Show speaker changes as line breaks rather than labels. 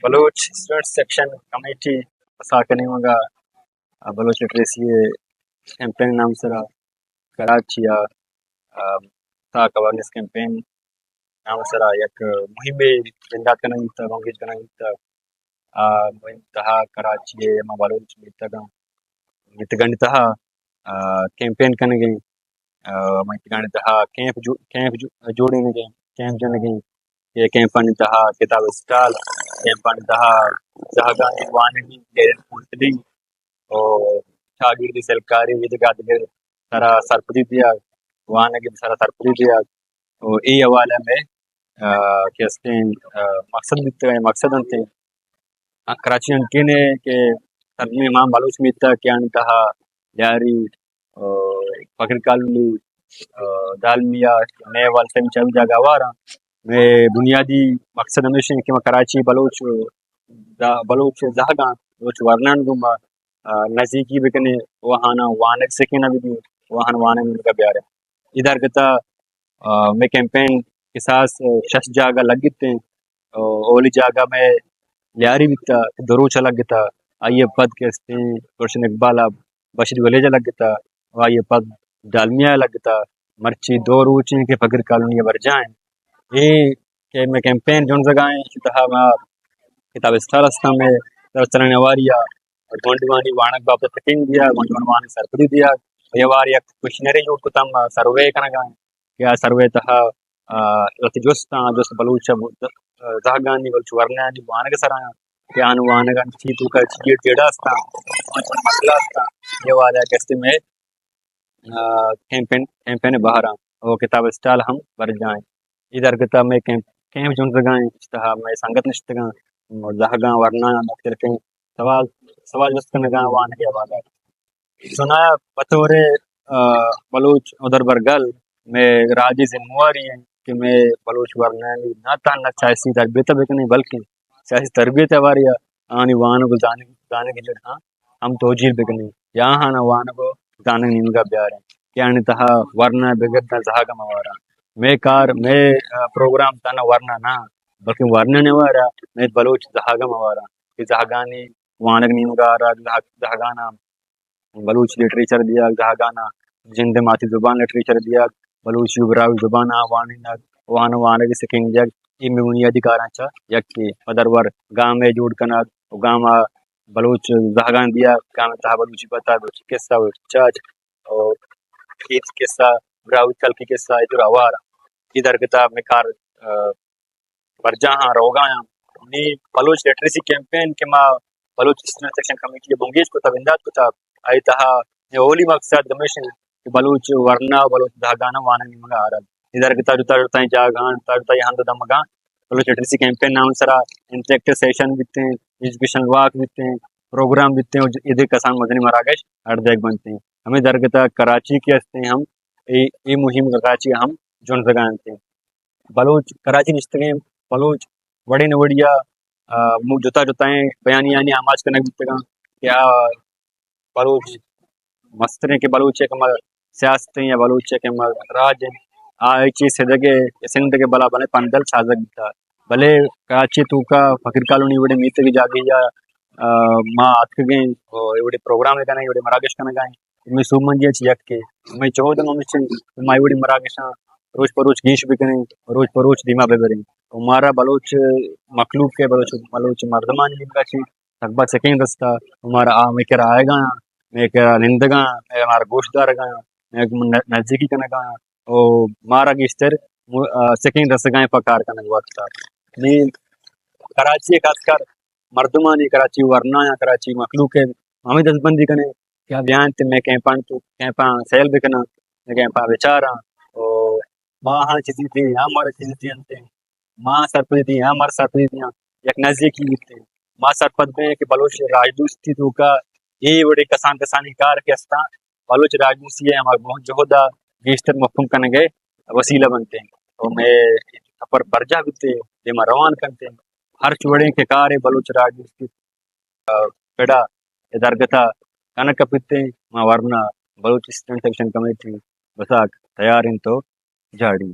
Baloch student section committee साकने मगा Baloch literacy campaign नाम सरा कराची या साक अवेयरनेस कैंपेन नाम सरा एक मुहिम जिंदा कना इंता मंगेज कना इंता इंतहा कराची मा बलूच मितगा मितगंतहा कैंपेन कने गई मितगंतहा कैंप जोड़े गए कैंप जन गई ये कैंपन तहा किताब स्टॉल कैंपन तहा जहागा वानगी केरन पुंतली और शागिर्दी सरकारी विदगादगर सारा सरपदी दिया वानगी सारा सरपदी दिया और ये हवाले में कहते हैं मकसद बिता है मकसद अंते कराची अंकेने के तदमी मां बलूच मिता क्या तहा यारी फकर कालनी दालमिया नए वाल से चल जागा वारा मैं बुनियादी मकसद हमेशा कि कराची बलूच बलूच जहागा बलूच वर्णन गुमा नज़दीकी बिकने वहाना वानक से कि ना भी वहान वानक का प्यार है इधर कता मैं कैंपेन के साथ शश जागा लगते हैं ओली जागा में यारी बिकता दरोच लगता आइए पद के रोशन इकबाल बशीर वलेजा लगता आइए पद डालमिया लगता मर्ची दो रूच के फकर कॉलोनी बर जाए ये के मैं कैंपेन जोन जगह तहा किताब स्थल में चलने वारिया गोंडवानी वाणक बाप तकिंग दिया गोंडवानी सरपदी दिया ये वारिया क्वेश्चनरी जो कुतम सर्वे कनगा क्या सर्वे तहा लतिजोस्ता जोस बलूच जहागानी बलूच वर्णानी वानक सरा क्या वानक चीतू का चीट टेड़ास्ता मसला ये वाला कैसे में कैंपेन बाहर वो किताब स्टॉल हम बर जाए इधर किताब में कैंप जोन जगह तहा मैं संगत निश्तगा जहागा वर्णा नक्सल के सवाल सवाल जस कनगा वान के वाला सुना बतौरे बलूच उधर बरगल में राजी जिम्मेवारी है कि मैं बलूच वर्णा ना ता न सियासी तरबियत बेकने बल्कि सियासी तरबियत वारी आनी वान को जाने की जगह हम तोजील बेकने यहाँ ना वान को जाने निमगा प्यार है क्या तहा वर्णा बेगत जहागा मवारा मैं प्रोग्राम तना वरना ना बल्कि वरना ने वारा मैं बलूच जहागा मवारा कि जहागानी वानक नीमगारा जहागाना बलूच लिटरेचर दिया जहागाना जिंद माती जुबान लिटरेचर दिया बलूच युगराव जुबान वानिना वान वानक सिकिंग जग इमे बुनियादी कारांचा यक्की पदरवर गांव में जोड़ कना गांव बलूच जहागान दिया गांव तहा बलूच पता किस्सा चाच और खेत किस्सा ग्राव कल की किस्सा इधर आवारा इधर किताब में कार बरजहा रोगाया नी बलूच लिटरेसी कैंपेन के मा बलूच स्टूडेंट सेक्शन कमेटी बुंगेज को तबिंदात को तब आई तहा ये होली मकसद गमेशन कि बलूच वर्णा बलूच धागाना वाना निमगा आ रहा इधर किताब जुता जागान जुता यहाँ तो दमगा बलूच लिटरेसी कैंपेन नाम सरा इंटरेक्टिव सेशन बिते हैं एजुकेशन वाक बिते हैं प्रोग्राम बिते हैं इधर कसान मदनी मरागश अर्धेक बनते हैं हमें इधर किताब कराची के हस्ते हम ये मुहिम कराची हम जोन जगह हैं बलूच कराची निश्तगे बलूच वड़े नवड़िया जुता जुताएं बयानी यानी आमाज करना बितगा क्या बलूच मस्तरे के बलूच के मल सियासत या बलूच के मल राज आई चीज से दगे सिंध के बला बने पंदल साजक बिता भले कराची तू का फकीर कॉलोनी वड़े मीत की जागी या मां अतक गए एवढे प्रोग्राम है कना एवढे मराकेश कना गाय मैं सुमन जी छियक के मैं 14 मनुष्य मैं एवढी मराकेश रोज परोज गीश बिकने रोज परोज धीमा बेबरे हमारा बलूच मखलूक के बलूच मर्दमान जिनका ची तकबा सेकंड रस्ता हमारा मैं कह आएगा मैं कह निंदगा हमारा गोश्तदार गा मैं नजदीकी कना गा ओ मारा गिस्तर सेकंड रस्ता गाय पकार कना वक्त नी कराची खासकर मर्दमानी कराची वरना या कराची मखलूक के हमें दसबंदी कने क्या बयान ते मैं कैंपा सेल बिकना मैं कैंपा विचारा ओ मां हाँ चीज़ी थी हमारे चीज़ी थी अंते मां सरपंच थी हमारे सरपंच थी एक नजदीकी थी मां सरपंच में कि बलूच राजदूत थी का ये बड़े कसानी कार के अस्ता बलूच राजदूत है हमारे बहुत जोहदा गेस्टर मफहूम करने गए वसीला बनते हैं तो मैं पर बरजा बिते ये मैं रवान करते हैं हर चुड़े के कार है बलूच राजदूत पेड़ा इधर गता कनक पिते मां वरना Baloch student section committee Basak तैयार इन तो झाड़ी